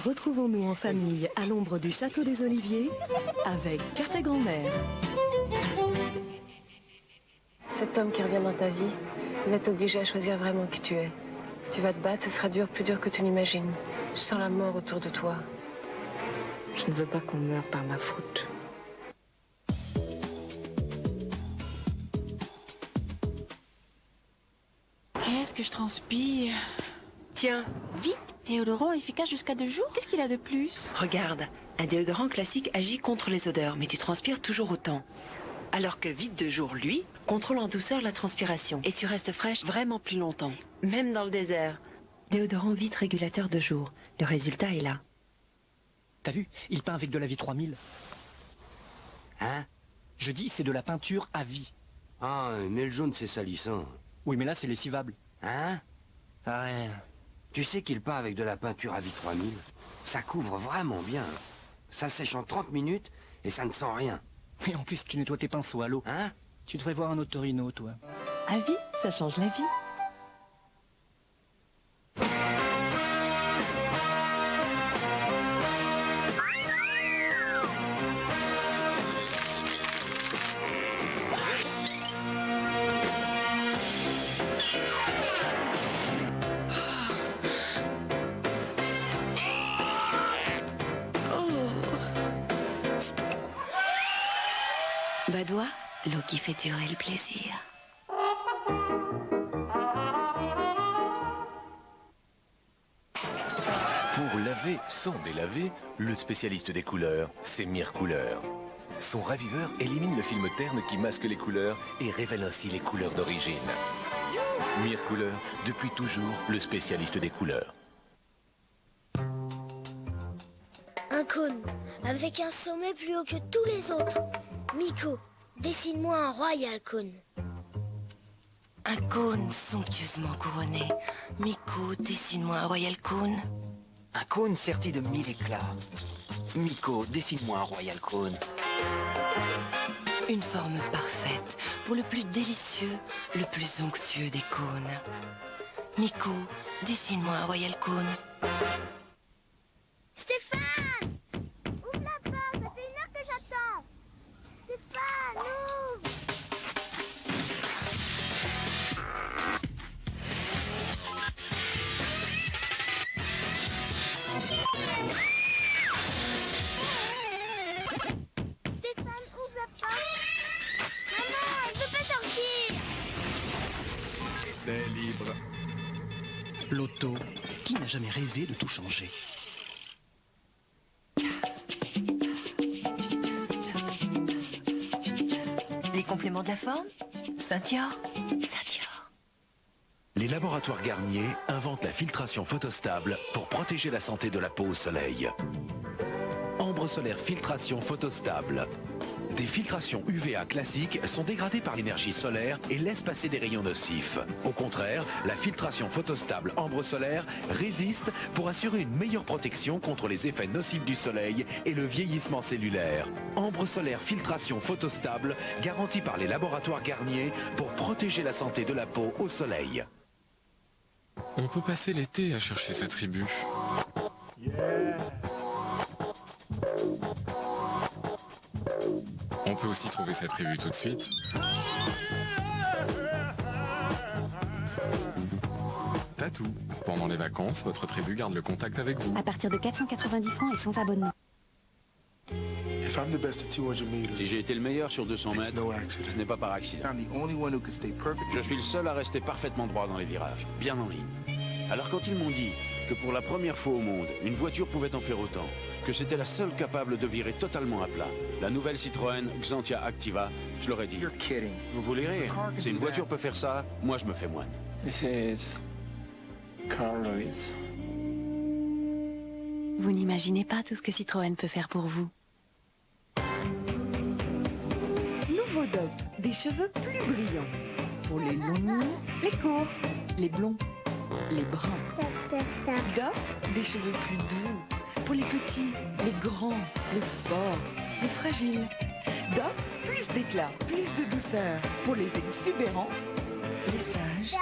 Retrouvons-nous en famille à l'ombre du Château des Oliviers avec Café Grand-Mère. Cet homme qui revient dans ta vie, il va t'obliger à choisir vraiment qui tu es. Tu vas te battre, ce sera dur, plus dur que tu n'imagines. Je sens la mort autour de toi. Je ne veux pas qu'on meure par ma faute. Qu'est-ce que je transpire? Tiens, Vite, déodorant efficace jusqu'à 2 jours. Qu'est-ce qu'il a de plus? regarde. Un déodorant classique agit contre les odeurs, mais tu transpires toujours autant. Alors que Vite 2 jours, lui, contrôle en douceur la transpiration. Et tu restes fraîche vraiment plus longtemps. Même dans le désert. Déodorant Vite régulateur 2 jours. Le résultat est là. T'as vu? Il peint avec de la vie 3000. Hein? Je dis, c'est de la peinture à vie. Ah, mais le jaune, c'est salissant. Oui, mais là, c'est lessivable. Hein? Ah, rien. Tu sais qu'il peint avec de la peinture à vie 3000? Ça couvre vraiment bien. Ça sèche en 30 minutes et ça ne sent rien. Mais en plus, tu nettoies tes pinceaux à l'eau. Hein? Tu devrais voir un otorino, toi. À vie, ça change la vie. Badois, l'eau qui fait durer le plaisir. Pour laver sans délaver, le spécialiste des couleurs, c'est Mire Couleur. Son raviveur élimine le film terne qui masque les couleurs et révèle ainsi les couleurs d'origine. Mire Couleur, depuis toujours, le spécialiste des couleurs. Un cône, avec un sommet plus haut que tous les autres. Miko, dessine-moi un royal cône. Un cône somptueusement couronné. Miko, dessine-moi un royal cône. Un cône serti de 1000 éclats. Miko, dessine-moi un royal cône. Une forme parfaite pour le plus délicieux, le plus onctueux des cônes. Miko, dessine-moi un royal cône. Stéphane! Ouvre la porte, ça fait 1 heure que j'attends. Stéphane, ouvre! Stéphane, ouvre la porte. Maman, je peux pas sortir. C'est libre. L'auto, qui n'a jamais rêvé de tout changer? Les compléments de la forme? Saint-Dior. Saint-Dior. Les laboratoires Garnier inventent la filtration photostable pour protéger la santé de la peau au soleil. Ambre solaire filtration photostable. Des filtrations UVA classiques sont dégradées par l'énergie solaire et laissent passer des rayons nocifs. Au contraire, la filtration photostable ambre solaire résiste pour assurer une meilleure protection contre les effets nocifs du soleil et le vieillissement cellulaire. Ambre solaire filtration photostable garantie par les laboratoires Garnier pour protéger la santé de la peau au soleil. On peut passer l'été à chercher sa tribu. On peut aussi trouver sa tribu tout de suite. Tatou. Pendant les vacances, votre tribu garde le contact avec vous. À partir de 490 francs et sans abonnement. Si j'ai été le meilleur sur 200 mètres, ce n'est pas par accident. Je suis le seul à rester parfaitement droit dans les virages, bien en ligne. Alors quand ils m'ont dit que pour la première fois au monde, une voiture pouvait en faire autant, que c'était la seule capable de virer totalement à plat, la nouvelle Citroën Xantia Activa, je leur ai dit, vous voulez rire? Si une voiture peut faire ça, moi je me fais moine. Vous n'imaginez pas tout ce que Citroën peut faire pour vous. Nouveau DOP, des cheveux plus brillants. Pour les longs, les courts, les blonds, les bruns. DOP, des cheveux plus doux. Pour les petits, les grands, les forts, les fragiles. DOP, plus d'éclat, plus de douceur. Pour les exubérants, les sages,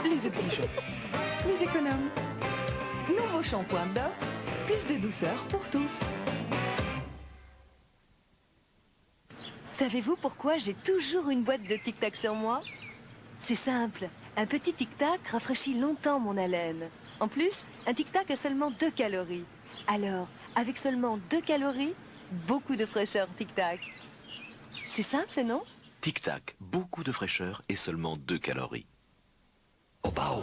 les exigeants, les économes. Nouveau shampoing DOP, Plus de douceur pour tous. Savez-vous pourquoi j'ai toujours une boîte de Tic Tac sur moi? C'est simple. Un petit Tic Tac rafraîchit longtemps mon haleine. En plus, un Tic Tac a seulement 2 calories. Alors, avec seulement 2 calories, beaucoup de fraîcheur Tic Tac. C'est simple, non? Tic Tac, beaucoup de fraîcheur et seulement 2 calories. Obao.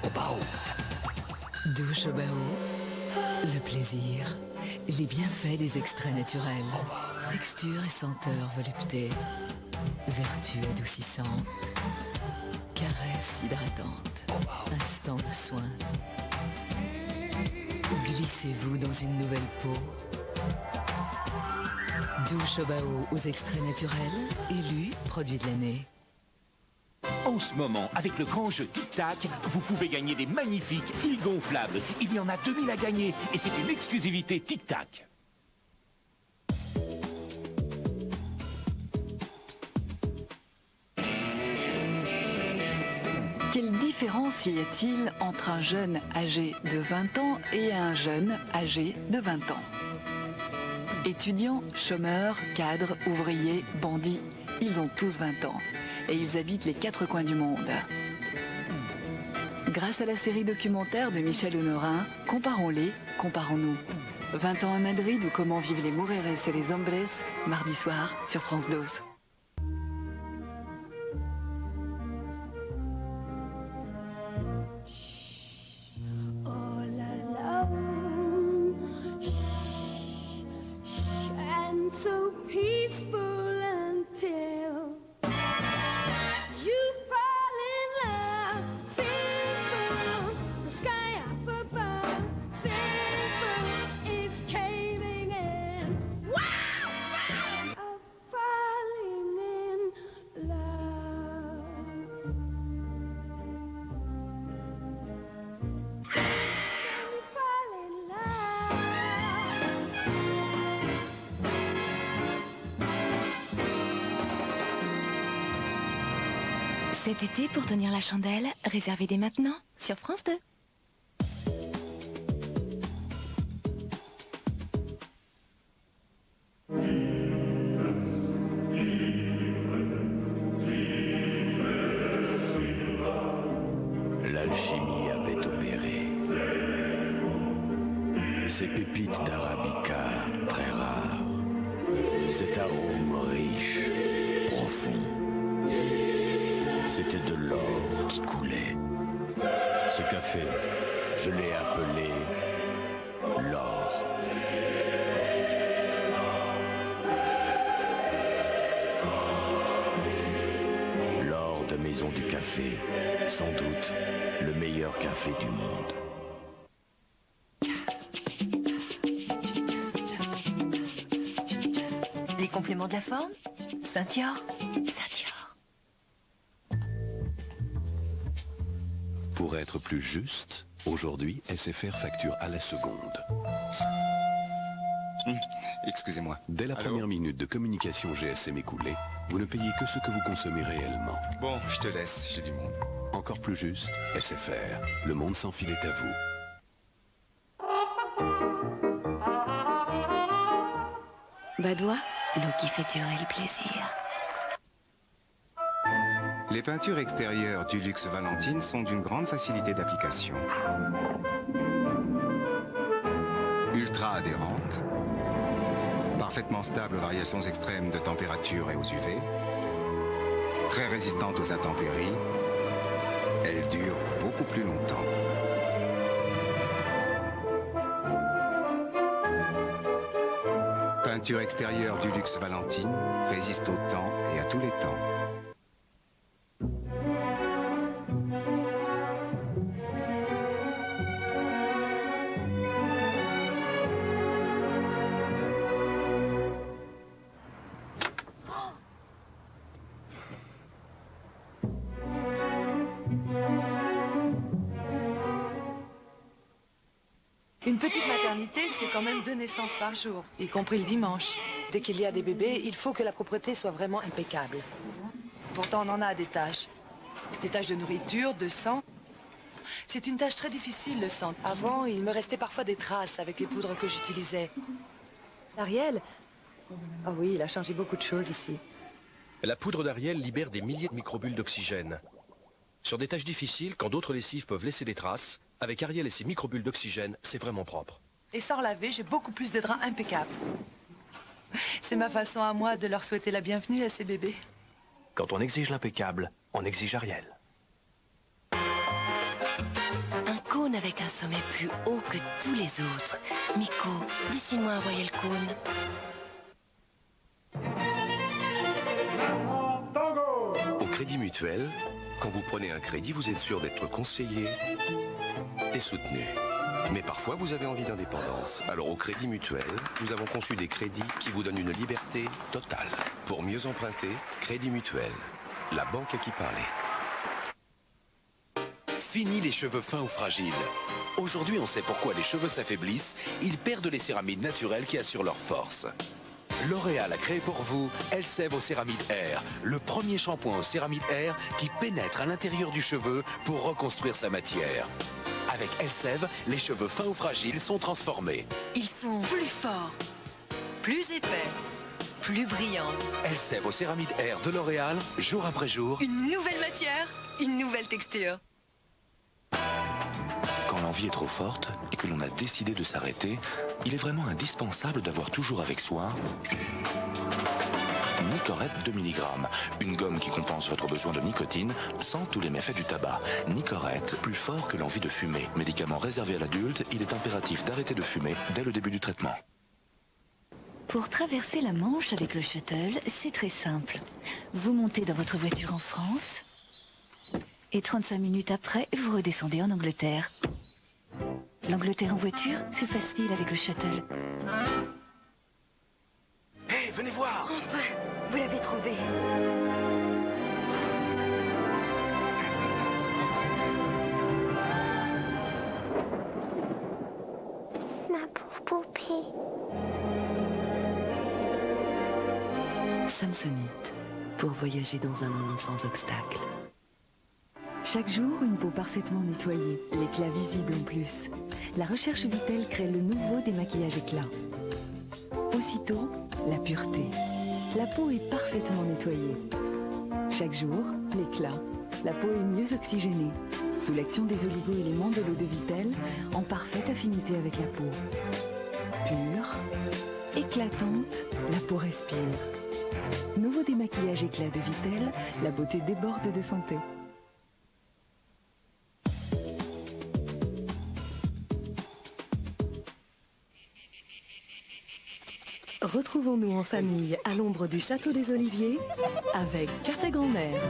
Obao. Douche au Bao, le plaisir, les bienfaits des extraits naturels, texture et senteur volupté, vertus adoucissantes, caresses hydratantes, instant de soin. Glissez-vous dans une nouvelle peau. Douche au Bao aux extraits naturels, élu produit de l'année. En ce moment, avec le grand jeu Tic Tac, vous pouvez gagner des magnifiques îles gonflables. Il y en a 2000 à gagner et c'est une exclusivité Tic Tac. Quelle différence y a-t-il entre un jeune âgé de 20 ans et un jeune âgé de 20 ans? Étudiants, chômeurs, cadres, ouvriers, bandits, ils ont tous 20 ans. Et ils habitent les 4 coins du monde. Grâce à la série documentaire de Michel Honorin, comparons-les, comparons-nous. 20 ans à Madrid ou comment vivent les mujeres et les hombres, mardi soir sur France 2. Cet été, pour tenir la chandelle, réservez dès maintenant sur France 2. L'alchimie avait opéré. Ces pépites d'arabica très rares, cet arôme riche, profond. C'était de l'or qui coulait. Ce café, je l'ai appelé l'or. L'or de Maison du Café, sans doute le meilleur café du monde. Les compléments de la forme? Saint-Dior. Saint-Dior. Pour être plus juste, aujourd'hui, SFR facture à la seconde. Excusez-moi. Dès la première minute de communication GSM écoulée, vous ne payez que ce que vous consommez réellement. Bon, je te laisse, j'ai du monde. Encore plus juste, SFR. Le monde sans fil est à vous. Badois, l'eau qui fait durer le plaisir. Les peintures extérieures du Luxe Valentine sont d'une grande facilité d'application. Ultra adhérentes, parfaitement stables aux variations extrêmes de température et aux UV, très résistantes aux intempéries, elles durent beaucoup plus longtemps. Peinture extérieure du Luxe Valentine résiste au temps et à tous les temps. Une petite maternité, c'est quand même 2 naissances par jour, y compris le dimanche. Dès qu'il y a des bébés, il faut que la propreté soit vraiment impeccable. Pourtant, on en a des tâches. Des tâches de nourriture, de sang. c'est une tâche très difficile, le sang. Avant, il me restait parfois des traces avec les poudres que j'utilisais. Ariel? Ah oui, il a changé beaucoup de choses ici. La poudre d'Ariel libère des milliers de microbules d'oxygène. Sur des tâches difficiles, quand d'autres lessives peuvent laisser des traces, avec Ariel et ses microbules d'oxygène, c'est vraiment propre. Et sans laver, j'ai beaucoup plus de draps impeccables. C'est ma façon à moi de leur souhaiter la bienvenue à ces bébés. Quand on exige l'impeccable, on exige Ariel. Un cône avec un sommet plus haut que tous les autres. Miko, dessine-moi un royal cône. Au Crédit Mutuel, quand vous prenez un crédit, vous êtes sûr d'être conseillé et soutenu. Mais parfois, vous avez envie d'indépendance. Alors au Crédit Mutuel, nous avons conçu des crédits qui vous donnent une liberté totale. Pour mieux emprunter, Crédit Mutuel, la banque à qui parler. Fini les cheveux fins ou fragiles. Aujourd'hui, on sait pourquoi les cheveux s'affaiblissent. Ils perdent les céramides naturelles qui assurent leur force. L'Oréal a créé pour vous Elseve au céramide Air, le premier shampoing au céramide Air qui pénètre à l'intérieur du cheveu pour reconstruire sa matière. Avec Elseve, les cheveux fins ou fragiles sont transformés. Ils sont plus forts, plus épais, plus brillants. Elseve au céramide Air de L'Oréal, jour après jour. Une nouvelle matière, une nouvelle texture. Quand l'envie est trop forte et que l'on a décidé de s'arrêter, il est vraiment indispensable d'avoir toujours avec soi Nicorette 2 mg, une gomme qui compense votre besoin de nicotine sans tous les méfaits du tabac. Nicorette, plus fort que l'envie de fumer. Médicament réservé à l'adulte, il est impératif d'arrêter de fumer dès le début du traitement. Pour traverser la Manche avec le shuttle, c'est très simple. Vous montez dans votre voiture en France et 35 minutes après, vous redescendez en Angleterre. L'Angleterre en voiture, c'est facile avec le shuttle. Hé, venez voir! Enfin, vous l'avez trouvé. Ma pauvre poupée. Samsonite, pour voyager dans un monde sans obstacles. Chaque jour, une peau parfaitement nettoyée, l'éclat visible en plus. La recherche Vittel crée le nouveau démaquillage éclat. Aussitôt, la pureté. La peau est parfaitement nettoyée. Chaque jour, l'éclat. La peau est mieux oxygénée, sous l'action des oligo-éléments de l'eau de Vittel, en parfaite affinité avec la peau. Pure, éclatante, la peau respire. Nouveau démaquillage éclat de Vittel, la beauté déborde de santé. Retrouvons-nous en famille à l'ombre du Château des Oliviers avec Café Grand-Mère.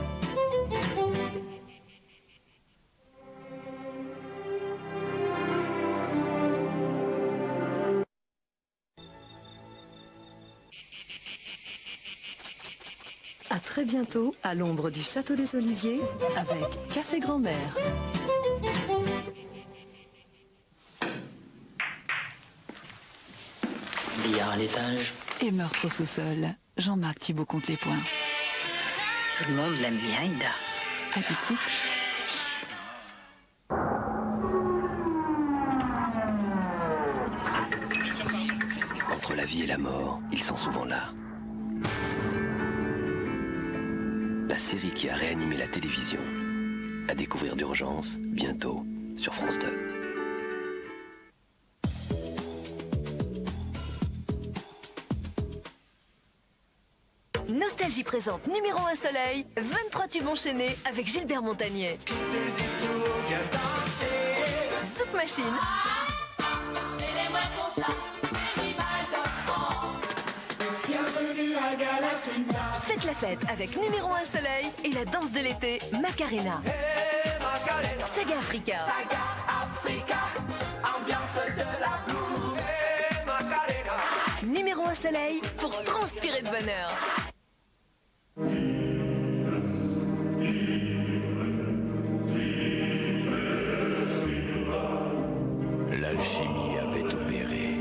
À très bientôt à l'ombre du Château des Oliviers avec Café Grand-Mère. Billard à l'étage. Et meurtre au sous-sol. Jean-Marc Thibault compte les points. Tout le monde l'aime bien, Ida. À tout de suite. Entre la vie et la mort, ils sont souvent là. La série qui a réanimé la télévision. À découvrir d'urgence, bientôt, sur France 2. Nostalgie présente numéro 1 soleil, 23 tubes enchaînés avec Gilbert Montagnier. Zouk Machine. Faites la fête avec numéro 1 soleil et la danse de l'été, Macarena. Saga Africa. Ambiance de la blues. Numéro 1 soleil pour transpirer de bonheur. L'alchimie avait opéré.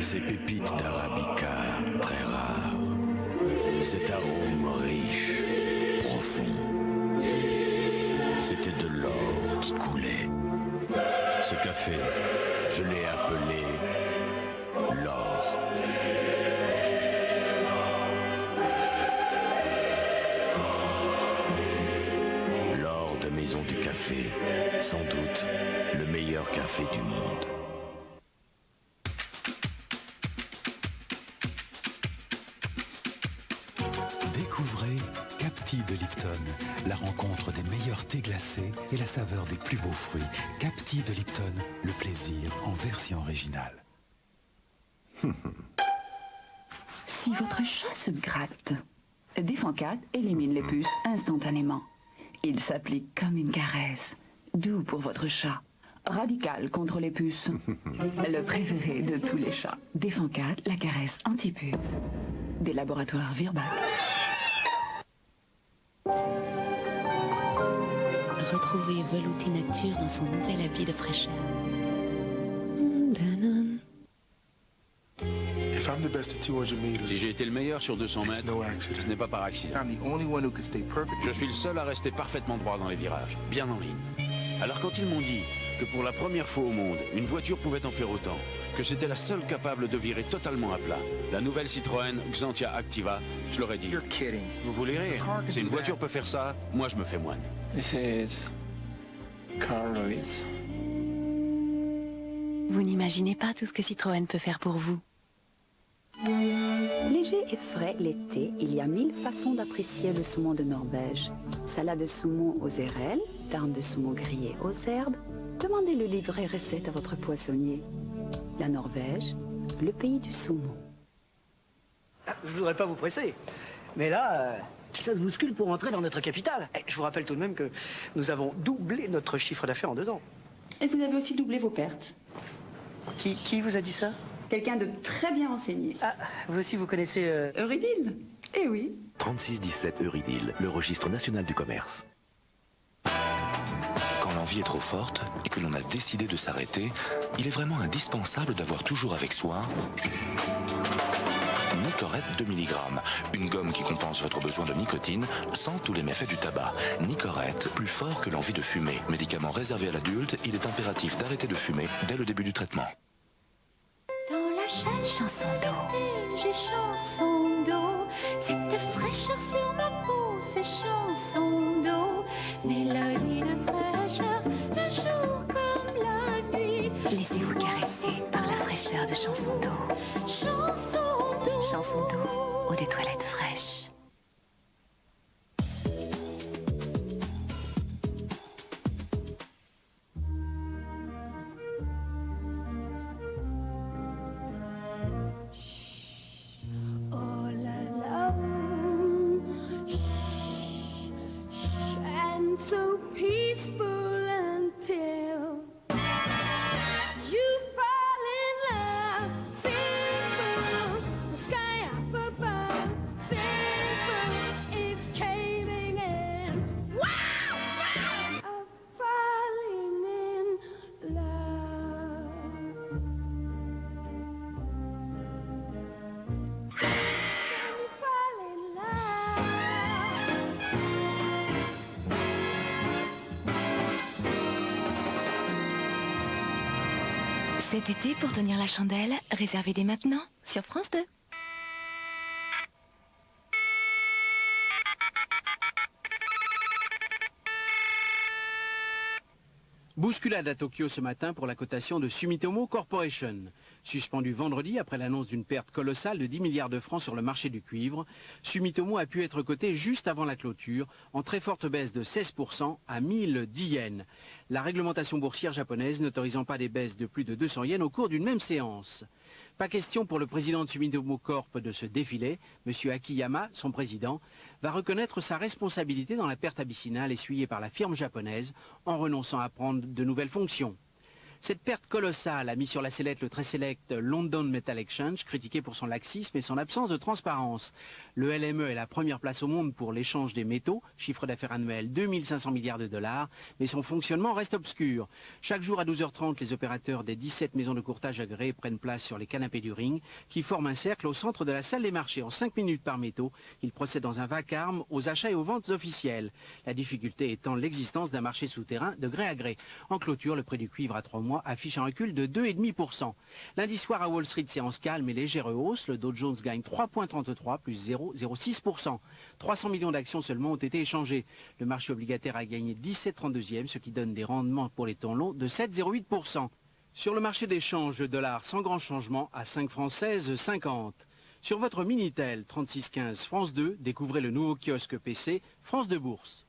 Ces pépites d'arabica très rares, cet arôme riche, profond. C'était de l'or qui coulait. Ce café, je l'ai appelé l'or. L'or de Maison du Café, sans doute le meilleur café du monde. Découvrez Capti de Lipton, la rencontre des meilleurs thés glacés et la saveur des plus beaux fruits. Capti de Lipton, le plaisir en version originale. Si votre chat se gratte, Défencat élimine les puces instantanément. Il s'applique comme une caresse, doux pour votre chat, radical contre les puces. Le préféré de tous les chats, Défencat, la caresse anti-puce. Des laboratoires Virbac. Retrouvez Velouté Nature dans son nouvel habit de fraîcheur. Si j'ai été le meilleur sur 200 mètres, ce n'est pas par accident. Je suis le seul à rester parfaitement droit dans les virages, bien en ligne. Alors quand ils m'ont dit que pour la première fois au monde, une voiture pouvait en faire autant, que c'était la seule capable de virer totalement à plat, la nouvelle Citroën Xantia Activa, je leur ai dit, vous voulez rire? Si une voiture peut faire ça, moi je me fais moine. Vous n'imaginez pas tout ce que Citroën peut faire pour vous. Léger et frais l'été, il y a 1000 façons d'apprécier le saumon de Norvège. Salade de saumon aux érelles, tarne de saumon grillée aux herbes. Demandez le livret recette à votre poissonnier. La Norvège, le pays du saumon. Je voudrais pas vous presser, mais là, ça se bouscule pour entrer dans notre capitale. Je vous rappelle tout de même que nous avons doublé notre chiffre d'affaires en 2 ans. Et vous avez aussi doublé vos pertes. Qui vous a dit ça? Quelqu'un de très bien renseigné. Ah, vous aussi vous connaissez... Eurydice? Eh oui. 3617 Eurydice, le registre national du commerce. Quand l'envie est trop forte et que l'on a décidé de s'arrêter, il est vraiment indispensable d'avoir toujours avec soi Nicorette 2 mg, une gomme qui compense votre besoin de nicotine sans tous les méfaits du tabac. Nicorette, plus fort que l'envie de fumer. Médicament réservé à l'adulte, il est impératif d'arrêter de fumer dès le début du traitement. Dans la chanson d'eau, j'ai chanson d'eau. Cette fraîcheur sur ma peau, c'est chanson d'eau. Mélodie de fraîcheur, le jour comme la nuit. Laissez-vous caresser par la fraîcheur de chanson d'eau. Chanson d'eau. Chanson d'eau, eau de toilette fraîche. Oh la la, and so peaceful until you fall in love. Simple, the sky up above. Simple is caving in. Wow, wow, of falling in love. Fall in love. Cet été, pour tenir la chandelle, réservez dès maintenant sur France 2. Bousculade à Tokyo ce matin pour la cotation de Sumitomo Corporation. Suspendu vendredi après l'annonce d'une perte colossale de 10 milliards de francs sur le marché du cuivre, Sumitomo a pu être coté juste avant la clôture, en très forte baisse de 16% à 1010 yens. La réglementation boursière japonaise n'autorisant pas des baisses de plus de 200 yens au cours d'une même séance. Pas question pour le président de Sumitomo Corp de se défiler. M. Akiyama, son président, va reconnaître sa responsabilité dans la perte abyssinale essuyée par la firme japonaise en renonçant à prendre de nouvelles fonctions. Cette perte colossale a mis sur la sellette le très sélect London Metal Exchange, critiqué pour son laxisme et son absence de transparence. Le LME est la première place au monde pour l'échange des métaux, chiffre d'affaires annuel 2500 milliards de dollars, mais son fonctionnement reste obscur. Chaque jour à 12h30, les opérateurs des 17 maisons de courtage agréées prennent place sur les canapés du ring, qui forment un cercle au centre de la salle des marchés. En 5 minutes par métaux, ils procèdent dans un vacarme aux achats et aux ventes officielles. La difficulté étant l'existence d'un marché souterrain de gré à gré. En clôture, le prix du cuivre à 3 mois affiche un recul de 2,5%. Lundi soir à Wall Street, séance calme et légère hausse. Le Dow Jones gagne 3,33, plus 0,06%. 300 millions d'actions seulement ont été échangées. Le marché obligataire a gagné 17,32e, ce qui donne des rendements pour les tons longs de 7,08%. Sur le marché d'échange, le dollar sans grand changement à 5 francs 16,50. Sur votre Minitel 3615 France 2, découvrez le nouveau kiosque PC France 2 Bourse.